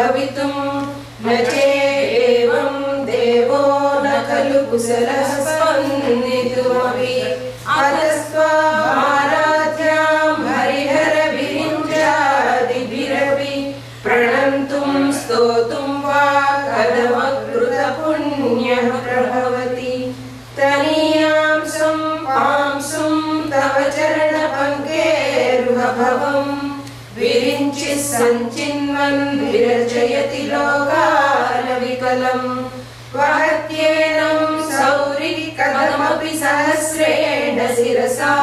भवितुं न चेदेवं देवो न खलु कुशलः स्पन्दितुमपि अतस्त्वामाराध्यां हरिहरविरिञ्जादिभिरपि प्रणन्तुं स्तोतुं वा कथमकृतपुण्यः प्रभवति तनीयां पांसुं तव चरणपङ्केरुहभवं विरिञ्चि सञ्चिन्वन् विरचयति लोकानविकलं वहत्येनं सौरिकमपि सहस्रेण शिरसा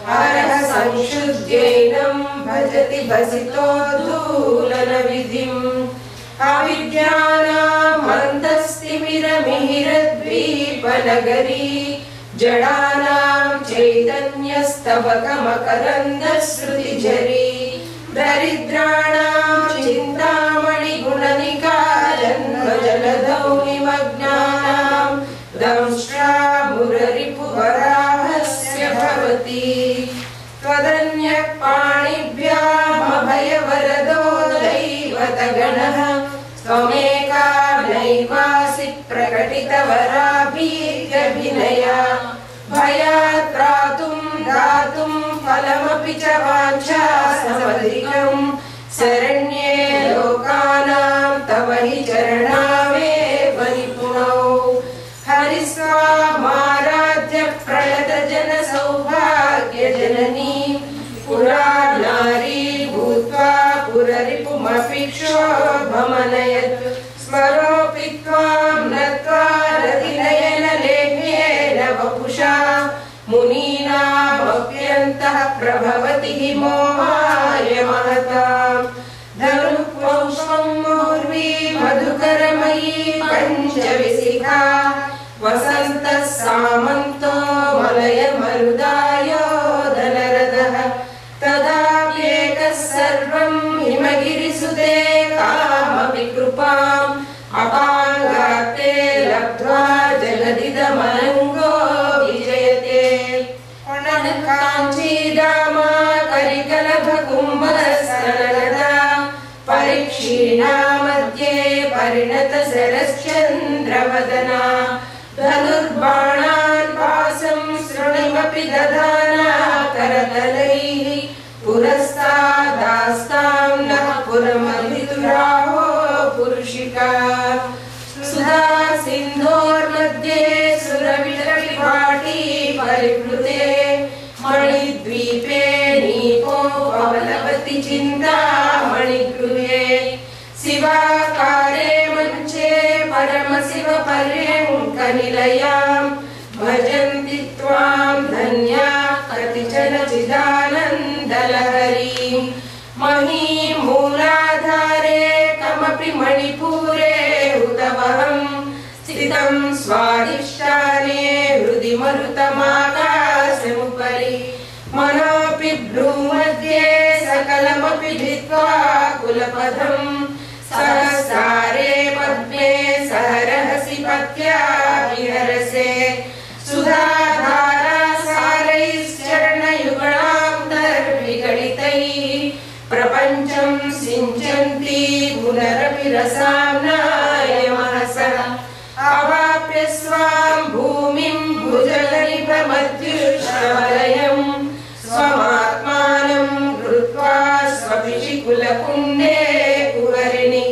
हरः संशुद्ध्यैनं भजति भसितोद्धूलनविधिम् अविद्यानाम् अन्तस्तिमिरमिहिरद्वीपनगरी जडानां चैतन्यस्तबकमकरन्दश्रुतिझरी दरिद्राणां चिन्तामणिगुणनिका जन्मजलधौ निमग्नानां दंष्ट्रामुररिपुवराहस्य भवति त्वदन्यः पाणिभ्यामभयवरदो दैवतगणः त्वमेका नैवासि प्रकटितवराभीत्यभिनया भयात् त्रातुं दातुं फलमपि च वाञ्छासमधिकं शरण्ये लोकानां तव हि चरणावेव निपुणौ हरिस्वामाराध्य प्रणतजनसौभाग्यजननी पुरा नारी भूत्वा पुररिपुमपि क्षोभमनयत् स्मरोऽपि त्वां नत्वा रतिनयनलेभ्येन वपुषा मुनीनामप्यन्तः प्रभवति हि मोहाय महताम् धनुःपुष्पं मूर्वी मधुकरमयी पञ्चविशिखा वसन्तः सामन्तो मलयमरुदायो धनरथः तदाप्येकः सर्वं हिमगिरिसुते कामपि कृपाम् अपाङ्गाते लब्ध्वा जगदिदमनङ्गो विजयते काञ्चीदामा करिकलभकुम्भस्तनलता परिक्षीणा मध्ये परिणतशरश्चन्द्रवदना धनुर्बाणान् पाशं शृणिमपि दधाना करतलैः पुरस्तादास्तां नः पुरमधितुराहो पुरुषिका सुधा सिन्धोर्मध्ये सुरविरविभाटी परिप्लुते मणिद्वीपे नीपो पवलवति चिन्तामणिगृहे शिवाकारे मञ्चे परमशिवपर्यङ्कनिलयां भजन्ति त्वां धन्या कतिचन चिदानन्दलहरीं महीमूलाधारे कमपि मणिपुरे हुतवहं स्थितं स्वादिष्टाने हृदि मरुतमाकाशमुपरि मनोऽपि भ्रूमध्ये सकलमपि धित्वा कुलपथं सहस्रारे पद्मे सहरहसि पत्या विहरसे सुधाधारासारैश्चरणयुगणान्तर्विगलितैः प्रपञ्चं सिञ्चन्ति पुनरपि रसाम्नायमहसः अवाप्य स्वां भूमिं भुजगलिपमध्युष्णवलयं स्वमात्मानं कृत्वा स्वपिशिकुलकुण्डे कुहरिणि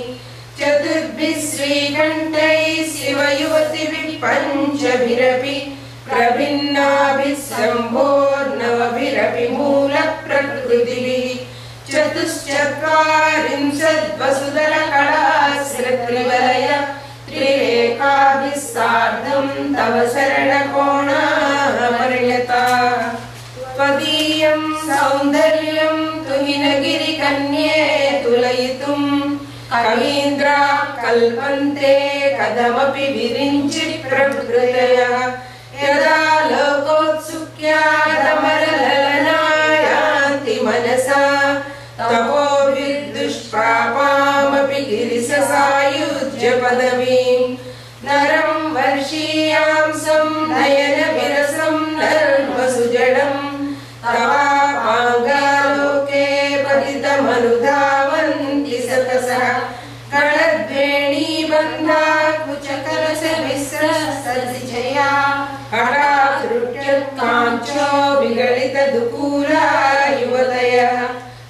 चतुर्भिः श्रीकण्ठैः शिवयुवतिभिः पञ्चभिरपि प्रभिन्नाभिः शम्भोर्नवभिरपि मूलप्रकृतिभिः चतुश्चत्वारिंशद्वसुधरकलाश्रित्रिवलय त्रिरेकाभिः सार्धं तव शरणकोणामर्यता त्वदीयं सौन्दर्यं तुहिनगिरिकन्ये तुलयितुं कवीन्द्राः कल्पन्ते कथमपि विरिञ्चि प्रभृतयः यदा लोकोत्सुक्यादमरललनायान्ति मनसा तपोभिर्दुष्प्रापामपि गिरिशसायुज्य पदवीं नरं वर्षीयांसं नयनविरसं नर्मसुजडं तवापाङ्गालोके पतितमनुधावन्ति सतसः अनुकूला युवतयः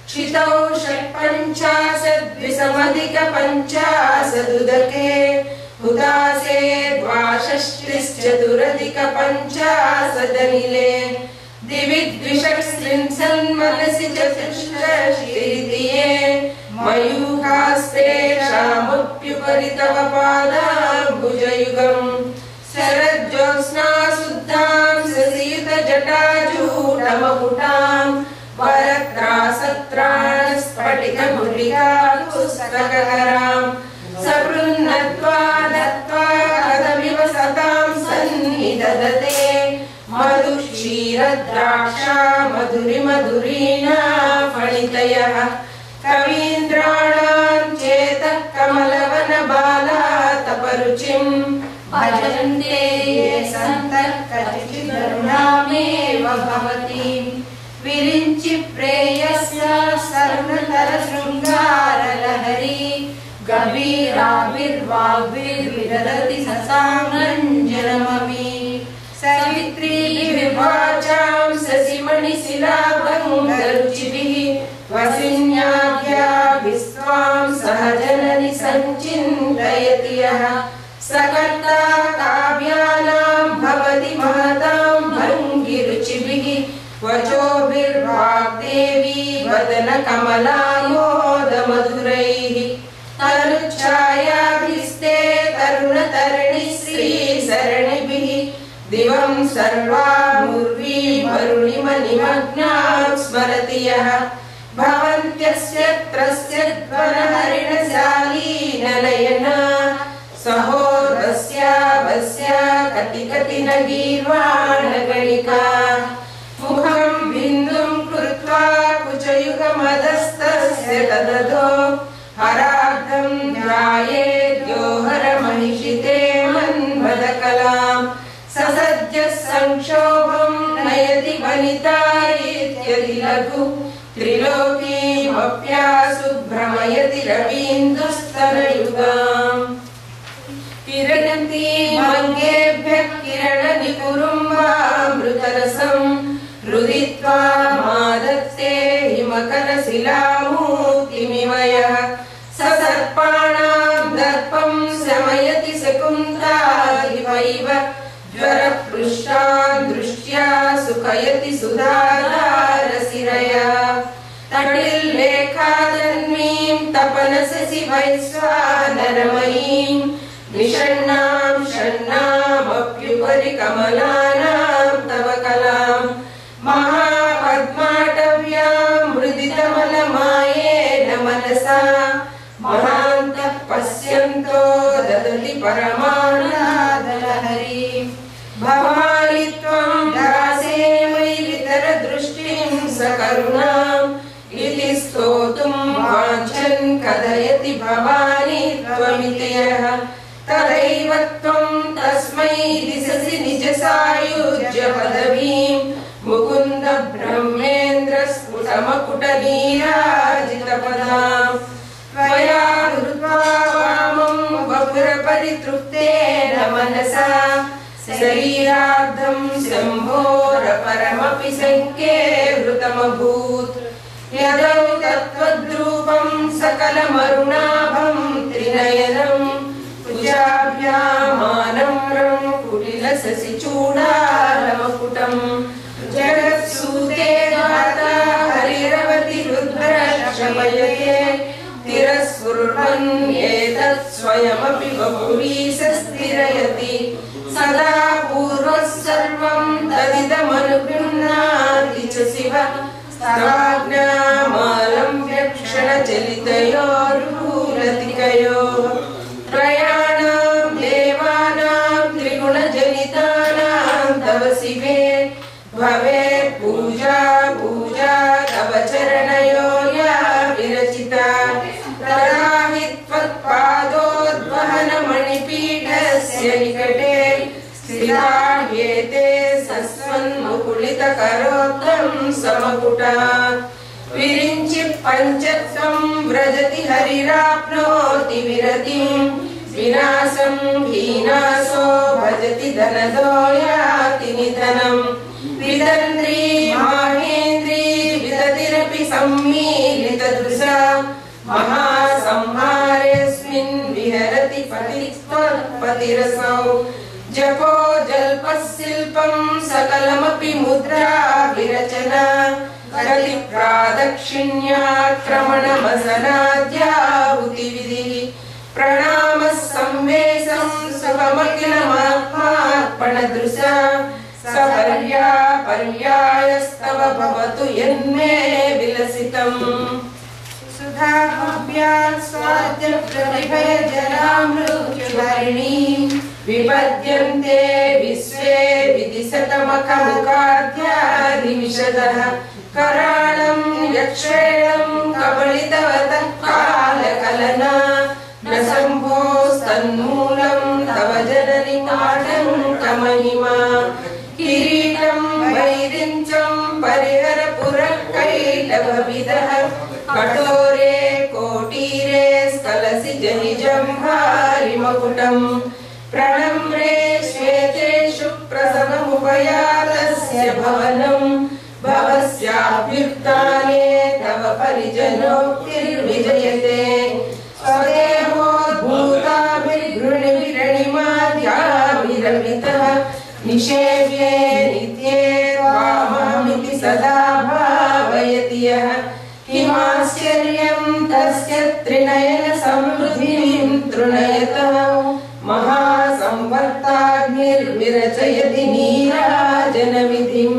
क्षितौ षट्पञ्चाशद्विसमधिकपञ्चाशदुदके हुतासे द्वाषष्टिश्चतुरधिकपञ्चाशदनिले दिवि द्विषट्त्रिंशन्मनसि चतुष्षष्टिरितिये मयूखास्तेषामप्युपरि तव पादाम्बुजयुगम् शरज्योत्स्ना शुद्धां शशियुतजटाजूटमकुटाम् वरत्रासत्राणस्फटिकमुलिकापुस्तककराम् सपृन्नत्वा दत्त्वा कदमिव सतां सन्निदधते मधुक्षीरद्राक्षा मधुरिमधुरीणा फणितयः कवीन्द्राणां चेतः कमलवनबालातपरुचिम् भजन्ते ये सन्तः कचिदरुणामेव भवतीम् विरिञ्चि प्रेयस्य सर्वतरशृङ्गारलहरी गभीराभिर्वाग्भिर्विदधति ससाम्रञ्जनममी सवित्री विवाचां शशिमणिशिलाभङ्गरुचिभिः वसिन्याद्या विश्वां सहजननि सञ्चिन्तयति यः सकर्ता काव्यानां भवति महतां भङ्गिरुचिभिः वचोभिर्वाग्देवी वदनकमलामोदमधुरैः तरुच्छायाभिस्ते तरुणतरणिश्रीसरणिभिः दिवं सर्वामुर्वी वरुणिमनिमग्नां स्मरति यः भवन्त्यस्य त्रस्यध्वनहरिणशालीननयना सहोदस्या वस्या कटिकटिनगीर्वाणगणिका मुखं बिन्दुं कृत्वा कुचयुगमदस्तस्य तदधो हरार्धं ध्यायेद्योहरमहिषिते मन्मदकलाम् ससद्यः संक्षोभं नयति वनिता इत्यदि लघु त्रिलोकीमप्यासु भ्रमयति रवीन्दुस्तनयुगाम् किरणति मङ्गेभ्यः किरणनिकुरुम्बामृतरसम् रुदित्वा मादत्ते हिमकरशिलामूर्तिमिव यः ससर्पाणां दर्पं शमयति शकुन्तादिवैव ज्वरपृष्ठान् दृष्ट्या सुखयति सुधाधारशिरया तटिल्लेखातन्वीं तपनससि वैश्वानरमयीं निषण्णां षण्णामप्युपरि कमलानां तव कलां महापद्माटव्यां मृदितमलमायेन मनसा महान्तः पश्यन्तो ददति परमानादलहरीं भवानि त्वं दासे मयि वितरदृष्टिं सकरुणाम् इति स्तोतुं वाञ्छन् कथयति भवानि त्वमिति यः तदैव त्वं तस्मै दिशसि निजसायुज्यपदवीं मुकुन्द ब्रह्मेन्द्र स्फुटमकुटनीराजितपदाम् त्वया हृत्वा वामं वपुरपरितृप्तेन मनसा शरीरार्धं शम्भोरपरमपि शङ्के हृतमभूत् यदौ तत्त्वद्रूपं सकलमरुणाभं त्रिनयनं कुजाभ्यामानम्रं कुटिलशशिचूडालमकुटं जगत्सूते माता हरिरवति रुद्रक्षमयते तिरस्कुर्वन् एतत् स्वयमपि बहुवीशस्थिरयति सदा पूर्वः सर्वं तदिदमनुगृह्णाति च शिव स्तवाग्नामालम्ब्यक्षणचलितयोर्भूलतिकयोः त्रयाणां देवानां त्रिगुणजनितानां तव शिवे भवेत् पूजा पूजा तव चरणयो या विरचिता तदा हि त्वत्पादोद्वहनमणिपीठस्य निकटे स्थिता ह्येते सस्वन्मुकुलितकरोत्तं समकुटा विरिञ्चि पञ्चत्वं व्रजति हरिराप्नोति विरतिं विनाशं हीनासो भजति धनदो याति निधनं विदन्त्री माहेन्द्री सम्मीलितदृशा महासंहारेऽस्मिन् विहरति पतिरसौ जपो जल्पशिल्पं सकलमपि मुद्रा विरचना प्रतिप्रादक्षिण्याक्रमणमसनाद्याहुतिविधिः प्रणामः संवेशं शुभमखिलमात्मार्पणदृशा पर्यायस्तव भवतु यन्मे विलसितम् सुधाभ्यां स्वाद्य प्रतिभयजलामृत्युवर्णीं विपद्यन्ते विश्वे विदिशतमखमुखाद्यादिविशदः कराळं यक्षेणं कबलितवतः कालकलना न शम्भोस्तन्मूलं तव जननि काटङ्कमहिमा किरीटं वैरिञ्चं परिहरपुरकैटभविदः कठोरे कोटीरे स्खलसि जनिजम्भारिमकुटम् प्रणम्रे श्वेतेषु प्रसवमुपयातस्य भवनं भवस्याभ्युत्थाने तव परिजनोक्तिर्विजयते स्वदेहोद्भूताभिर्गृणिविरणिमाद्याभिरमितः निषेव्ये नित्ये त्वामामिति सदा भावयति यः किमाश्चर्यं तस्य त्रिनयन समृद्धिं तृणयतः महासंवर्ताग्निर्विरचयति नीराजनविधिं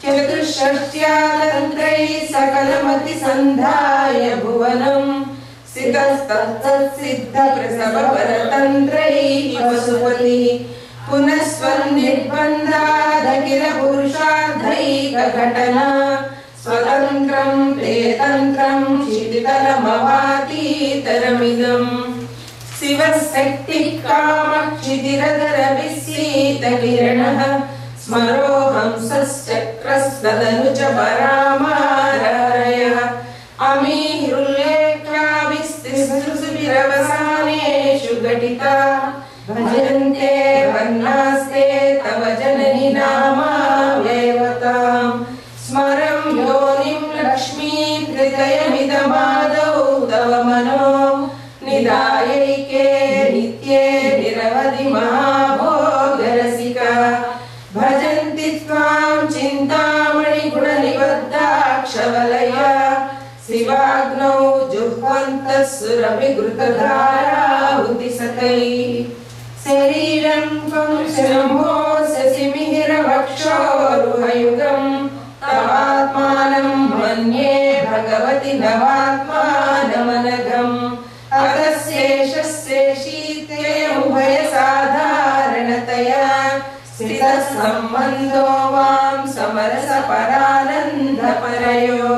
चतुष्षष्ट्यातन्त्रैः सकलमतिसन्धाय भुवनं सिद्धप्रसवपरतन्त्रैः पशुपतिः पुनस्त्वन्निर्बन्धादखिलपुरुषार्थैकघटना स्वतन्त्रं ते तन्त्रं क्षितितलमवातीतरमिदम् शिवशक्तिः कामक्षितिरधरविस्सीतकिरणः स्मरोऽहं सश्चक्रस्तदनु च परामारहरयः अमीरुल्लेख्याभिस्तिसृसुभिरवसानेषु घटिता भजन्ते वर्णास्ते तव जननि नामाव्ययवताम् स्मरं योनिं लक्ष्मीहृदयमिदमादौ तव मनो निदायैके नित्ये निरवधि महाभोगरसिका भजन्ति त्वां चिन्तामणिगुणनिबद्धाक्षवलया शिवाग्नौ जुह्वन्तः सुरभिघृतधाराहुतिसखैः शरीरं त्वं शम्भो शशिमिहिरवक्षोरुहयुगम् तवात्मानं मन्ये भगवति नवात्मानमनघम् अतशेषशेषीते उभयसाधारणतया स्थितः सम्बन्धो वां समरसपरानन्दपरयो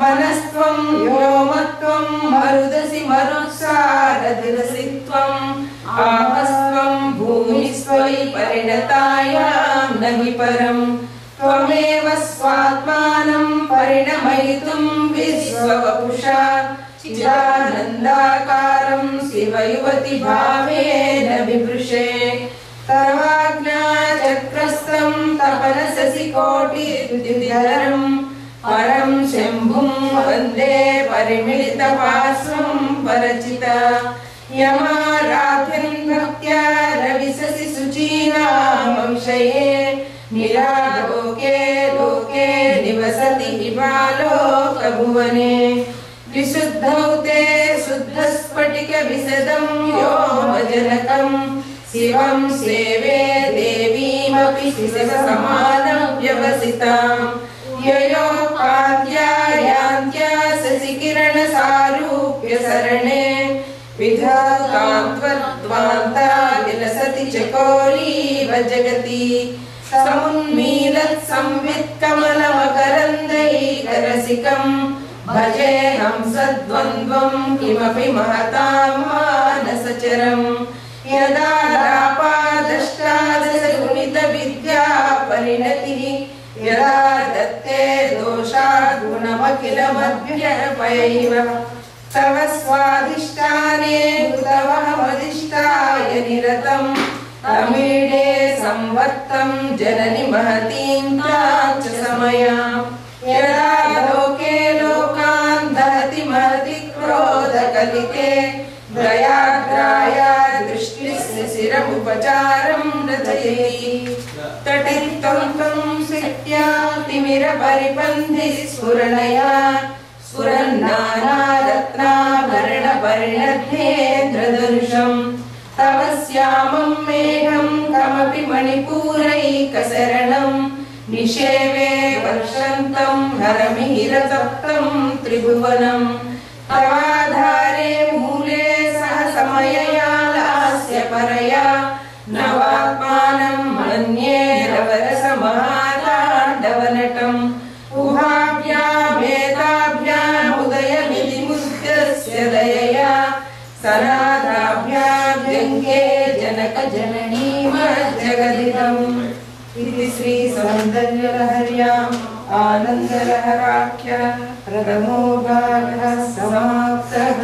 मनस्त्वं व्योमत्वं मरुदसि मरुत्सारधिरसि त्वम् आपस्त्वं भूमिस्त्वयि परिणतायां न हि परम् त्वमेव स्वात्मानं परिणमयितुं विश्ववपुषा चिदानन्दाकारं शिवयुवति भावेन बिभृशे तवाज्ञाचक्रस्थं तपनशशिकोटिद्युतिधरं परं शम्भुं वन्दे परिमिलितपार्श्वं परचिता यमाराध्यं भक्त्या रविशसि शुचीनामविषये निरालोके लोके निवसति हि बालोकभुवने विशुद्धौ ते शुद्धस्फटिकविशदं व्योमजनकं शिवं सेवे देवीमपि शिशसमानं व्यवसितां ययोपाध्यायान्त्या शशिकिरणसारूप्यसरणे विधातां त्वद्वान्ता विलसति चकोरीव जगति समुन्मीलत् संवित्कमलमकरन्दैकरसिकम् भजेऽहं सद्वन्द्वं किमपि महतां मानसचरम् यदा लापादष्टादशगुणितविद्या परिणतिः यदा दत्ते दोषाद्गुणमखिलमभ्यर्पयैव तव स्वाधिष्ठाने कृतवहमधिष्ठाय निरतं तमीडे संवत्तं जननि महतीं तां च समयां यदा लोके परिपन्थि स्फुरणया स्फुरन्नानारत्नाभरणपरिणद्धेन्द्रदर्शम् तव श्यामं मेघं कमपि मणिपूरैकशरणं निषेवे वर्षन्तं हरमिहिरतप्तं त्रिभुवनं तवाधारे मूले सह समयया लास्य परया नवात्मानं मन्ये रवरसमहाताण्डवनटम् उभाभ्यामेताभ्यामुदयमितिमुद्गस्य दयया सनादाभ्याभ्यङ्गे जनक जननीमज्जगदिदम् इति श्री सौन्दर्यलहर्याम् आनन्दलहराख्य प्रथमो भागः समाप्तः।